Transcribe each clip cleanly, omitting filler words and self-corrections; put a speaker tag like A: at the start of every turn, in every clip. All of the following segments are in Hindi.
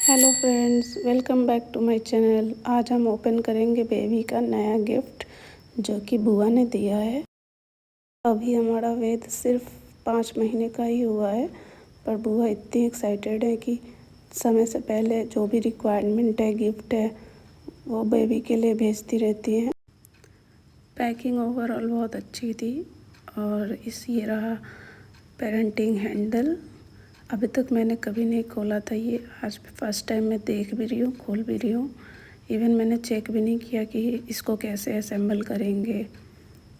A: Hello friends, welcome back to my channel. आज हम ओपन करेंगे बेबी का नया गिफ्ट जो कि बुआ ने दिया है। अभी हमारा वेद सिर्फ 5 महीने का ही हुआ है, पर बुआ इतनी एक्साइटेड है कि समय से पहले जो भी रिक्वायरमेंट है, गिफ्ट है, वो बेबी के लिए भेजती रहती हैं। पैकिंग ओवरऑल बहुत अच्छी थी और ये रहा पेरेंटिंग हैंडल। अभी तक मैंने कभी नहीं खोला था ये, आज फर्स्ट टाइम मैं देख भी रही हूँ, खोल भी रही हूँ। इवन मैंने चेक भी नहीं किया कि इसको कैसे असेंबल करेंगे।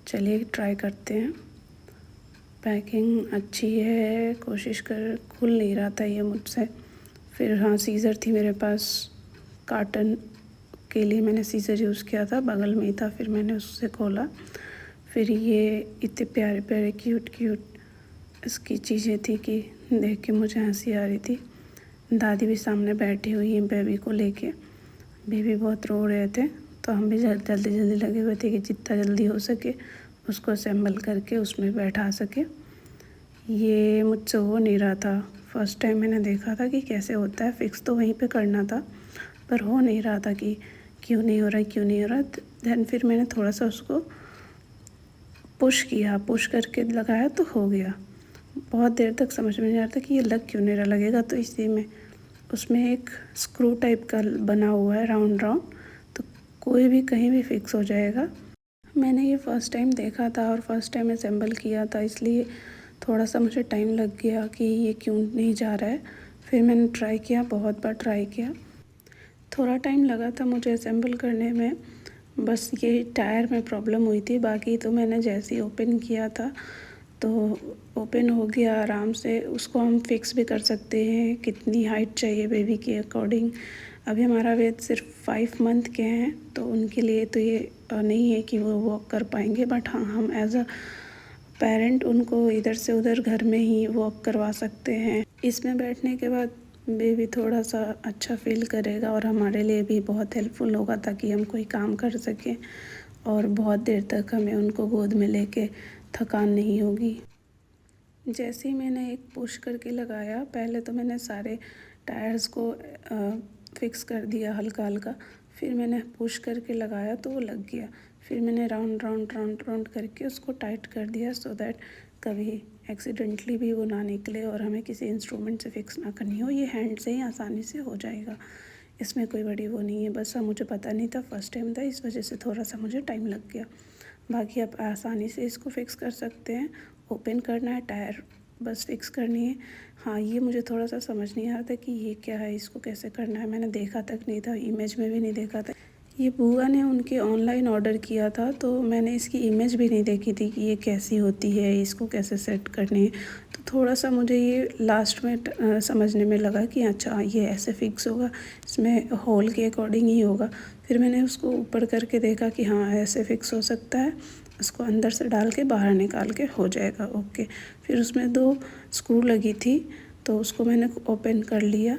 A: चलिए ट्राई करते हैं। पैकिंग अच्छी है, कोशिश कर, खुल नहीं रहा था ये मुझसे। फिर हाँ, सीज़र थी मेरे पास, काटन के लिए मैंने सीज़र यूज़ किया था, बगल में ही था, फिर मैंने उससे खोला। फिर ये इतने प्यारे प्यारे क्यूट इसकी चीज़ें थी कि देख के मुझे हंसी आ रही थी। दादी भी सामने बैठी हुई है बेबी को लेके। बेबी बहुत रो रहे थे, तो हम भी जल्दी लगे हुए थे कि जितना जल्दी हो सके उसको असेंबल करके उसमें बैठा सके। ये मुझसे हो नहीं रहा था। फर्स्ट टाइम मैंने देखा था कि कैसे होता है, फिक्स तो वहीं पे करना था, पर हो नहीं रहा था कि क्यों नहीं हो रहा। दैन फिर मैंने थोड़ा सा उसको पुश करके लगाया तो हो गया। बहुत देर तक समझ में नहीं आ रहा था कि ये लग क्यों नहीं रहा। लगेगा तो इसी में, उसमें एक स्क्रू टाइप का बना हुआ है राउंड, तो कोई भी कहीं भी फिक्स हो जाएगा। मैंने ये फ़र्स्ट टाइम देखा था और फर्स्ट टाइम असेंबल किया था, इसलिए थोड़ा सा मुझे टाइम लग गया कि ये क्यों नहीं जा रहा है। फिर मैंने ट्राई किया, बहुत बार ट्राई किया। थोड़ा टाइम लगा था मुझे असेंबल करने में, बस ये टायर में प्रॉब्लम हुई थी। बाकी तो मैंने जैसे ही ओपन किया था तो ओपन हो गया आराम से। उसको हम फिक्स भी कर सकते हैं, कितनी हाइट चाहिए बेबी के अकॉर्डिंग। अभी हमारा वेट सिर्फ 5 मंथ के हैं, तो उनके लिए तो ये नहीं है कि वो वॉक कर पाएंगे, बट हाँ, हम एज अ पेरेंट उनको इधर से उधर घर में ही वॉक करवा सकते हैं। इसमें बैठने के बाद बेबी थोड़ा सा अच्छा फील करेगा और हमारे लिए भी बहुत हेल्पफुल होगा, ताकि हम कोई काम कर सकें और बहुत देर तक हमें उनको गोद में लेके थकान नहीं होगी। जैसे ही मैंने एक पुश करके लगाया, पहले तो मैंने सारे टायर्स को फिक्स कर दिया हल्का, फिर मैंने पुश करके लगाया तो वो लग गया। फिर मैंने राउंड करके उसको टाइट कर दिया, सो दैट कभी एक्सीडेंटली भी वो ना निकले और हमें किसी इंस्ट्रूमेंट से फिक्स ना करनी हो। ये हैंड से ही आसानी से हो जाएगा, इसमें कोई बड़ी वो नहीं है। बस मुझे पता नहीं था, फर्स्ट टाइम था, इस वजह से थोड़ा सा मुझे टाइम लग गया। बाकी आप आसानी से इसको फिक्स कर सकते हैं। ओपन करना है, टायर बस फिक्स करनी है। हाँ, ये मुझे थोड़ा सा समझ नहीं आ रहा था कि ये क्या है, इसको कैसे करना है। मैंने देखा तक नहीं था, इमेज में भी नहीं देखा था। ये बुआ ने उनके ऑनलाइन ऑर्डर किया था, तो मैंने इसकी इमेज भी नहीं देखी थी कि ये कैसी होती है, इसको कैसे सेट करनी है। तो थोड़ा सा मुझे ये लास्ट में समझने में लगा कि अच्छा, ये ऐसे फिक्स होगा, इसमें होल के अकॉर्डिंग ही होगा। फिर मैंने उसको ऊपर करके देखा कि हाँ, ऐसे फिक्स हो सकता है, उसको अंदर से डाल के बाहर निकाल के हो जाएगा, ओके। फिर उसमें 2 स्क्रू लगी थी, तो उसको मैंने ओपन कर लिया।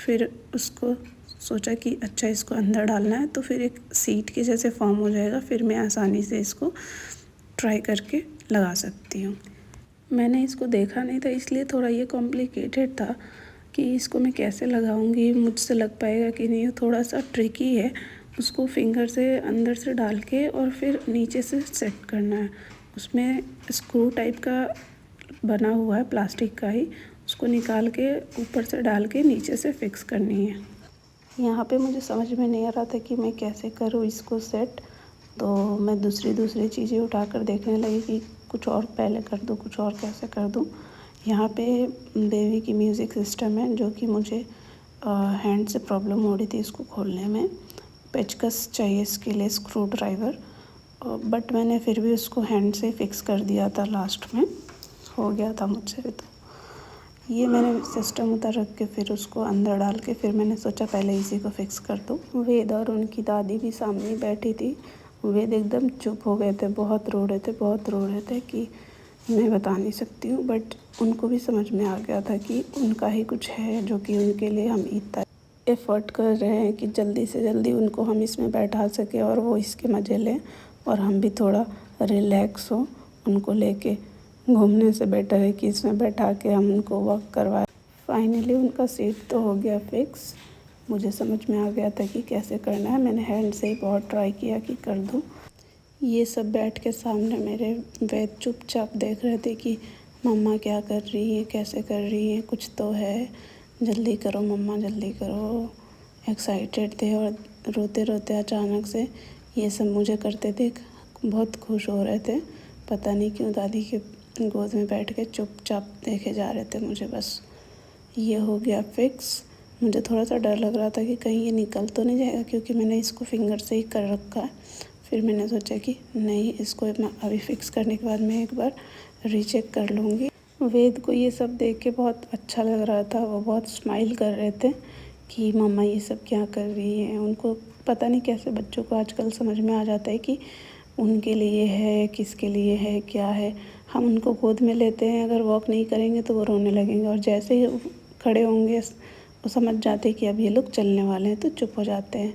A: फिर उसको सोचा कि अच्छा, इसको अंदर डालना है, तो फिर एक सीट के जैसे फॉर्म हो जाएगा। फिर मैं आसानी से इसको ट्राई करके लगा सकती हूँ। मैंने इसको देखा नहीं था, इसलिए थोड़ा ये कॉम्प्लिकेटेड था कि इसको मैं कैसे लगाऊंगी, मुझसे लग पाएगा कि नहीं। थोड़ा सा ट्रिकी है, उसको फिंगर से अंदर से डाल के और फिर नीचे से सेट करना है। उसमें स्क्रू टाइप का बना हुआ है, प्लास्टिक का ही, उसको निकाल के ऊपर से डाल के नीचे से फिक्स करनी है। यहाँ पे मुझे समझ में नहीं आ रहा था कि मैं कैसे करूँ इसको सेट, तो मैं दूसरी चीज़ें उठाकर देखने लगी कि कुछ और पहले कर दूँ, कुछ और कैसे कर दूँ। यहाँ पे बेबी की म्यूज़िक सिस्टम है, जो कि मुझे हैंड से प्रॉब्लम हो रही थी इसको खोलने में। पेचकस चाहिए इसके लिए, स्क्रू ड्राइवर, बट मैंने फिर भी उसको हैंड से फिक्स कर दिया था, लास्ट में हो गया था मुझसे। तो ये मैंने सिस्टम उधर रख के फिर उसको अंदर डाल के फिर मैंने सोचा पहले इसी को फिक्स कर दूँ। वेद और उनकी दादी भी सामने बैठी थी। वेद एकदम चुप हो गए थे, बहुत रो रहे थे कि मैं बता नहीं सकती हूँ, बट उनको भी समझ में आ गया था कि उनका ही कुछ है, जो कि उनके लिए हम इतना एफ़र्ट कर रहे हैं कि जल्दी से जल्दी उनको हम इसमें बैठा सकें और वो इसके मज़े लें, और हम भी थोड़ा रिलैक्स हो। उनको लेके घूमने से बेटर है कि इसमें बैठा के हम उनको वॉक करवाएं। फाइनली उनका सीट तो हो गया फिक्स। मुझे समझ में आ गया था कि कैसे करना है। मैंने हैंड से ही बहुत ट्राई किया कि कर दूँ। ये सब बैठ के सामने मेरे वैद चुपचाप देख रहे थे कि मम्मा क्या कर रही है, कैसे कर रही है, कुछ तो है, जल्दी करो मम्मा, जल्दी करो। एक्साइटेड थे और रोते रोते अचानक से ये सब मुझे करते देख बहुत खुश हो रहे थे। पता नहीं क्यों दादी के गोद में बैठ के चुपचाप देखे जा रहे थे मुझे। बस ये हो गया फिक्स। मुझे थोड़ा सा डर लग रहा था कि कहीं ये निकल तो नहीं जाएगा, क्योंकि मैंने इसको फिंगर से ही कर रखा है। फिर मैंने सोचा कि नहीं, इसको मैं अभी फ़िक्स करने के बाद मैं एक बार रीचेक कर लूँगी। वेद को ये सब देख के बहुत अच्छा लग रहा था। वो बहुत स्माइल कर रहे थे कि मम्मा ये सब क्या कर रही हैं। उनको पता नहीं कैसे बच्चों को आजकल समझ में आ जाता है कि उनके लिए है, किसके लिए है, क्या है। हम उनको गोद में लेते हैं, अगर वॉक नहीं करेंगे तो वो रोने लगेंगे, और जैसे ही खड़े होंगे वो समझ जाते हैं कि अब ये लोग चलने वाले हैं, तो चुप हो जाते हैं।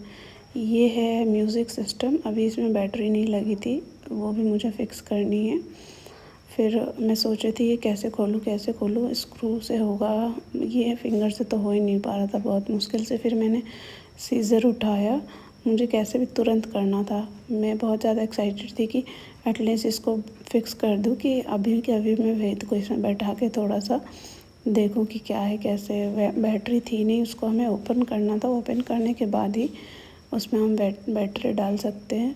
A: ये है म्यूज़िक सिस्टम। अभी इसमें बैटरी नहीं लगी थी, वो भी मुझे फ़िक्स करनी है। फिर मैं सोच रही थी ये कैसे खोलूँ, कैसे खोलूँ, स्क्रू से होगा, ये फिंगर से तो हो ही नहीं पा रहा था, बहुत मुश्किल से। फिर मैंने सीज़र उठाया, मुझे कैसे भी तुरंत करना था। मैं बहुत ज़्यादा एक्साइटेड थी कि एटलीस्ट इसको फ़िक्स कर दूँ, कि अभी के अभी मैं वेद को इसमें बैठा के थोड़ा सा देखूँ कि क्या है, कैसे। बैटरी थी नहीं, उसको हमें ओपन करना था। ओपन करने के बाद ही उसमें हम बैटरी डाल सकते हैं।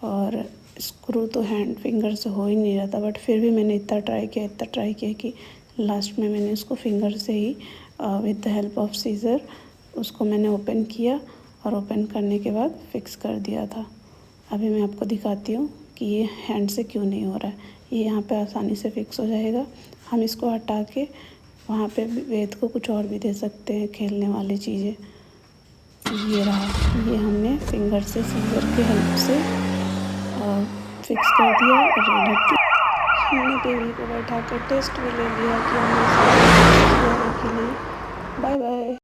A: और स्क्रू तो हैंड फिंगर से हो ही नहीं रहा था, बट फिर भी मैंने इतना ट्राई किया कि लास्ट में मैंने इसको फिंगर से ही with the help of scissor उसको मैंने ओपन किया, और ओपन करने के बाद फ़िक्स कर दिया था। अभी मैं आपको दिखाती हूँ कि ये हैंड से क्यों नहीं हो रहा है। ये यहाँ पे आसानी से फ़िक्स हो जाएगा। हम इसको हटा के वहाँ पे वेद को कुछ और भी दे सकते हैं, खेलने वाली चीज़ें। ये रहा, ये हमने फिंगर से सीज़र की हेल्प से फिक्स कर दिया, रेडी टू। हमने बेबी को बैठा कर टेस्ट भी ले लिया कि हमने किया है कि नहीं। Bye bye.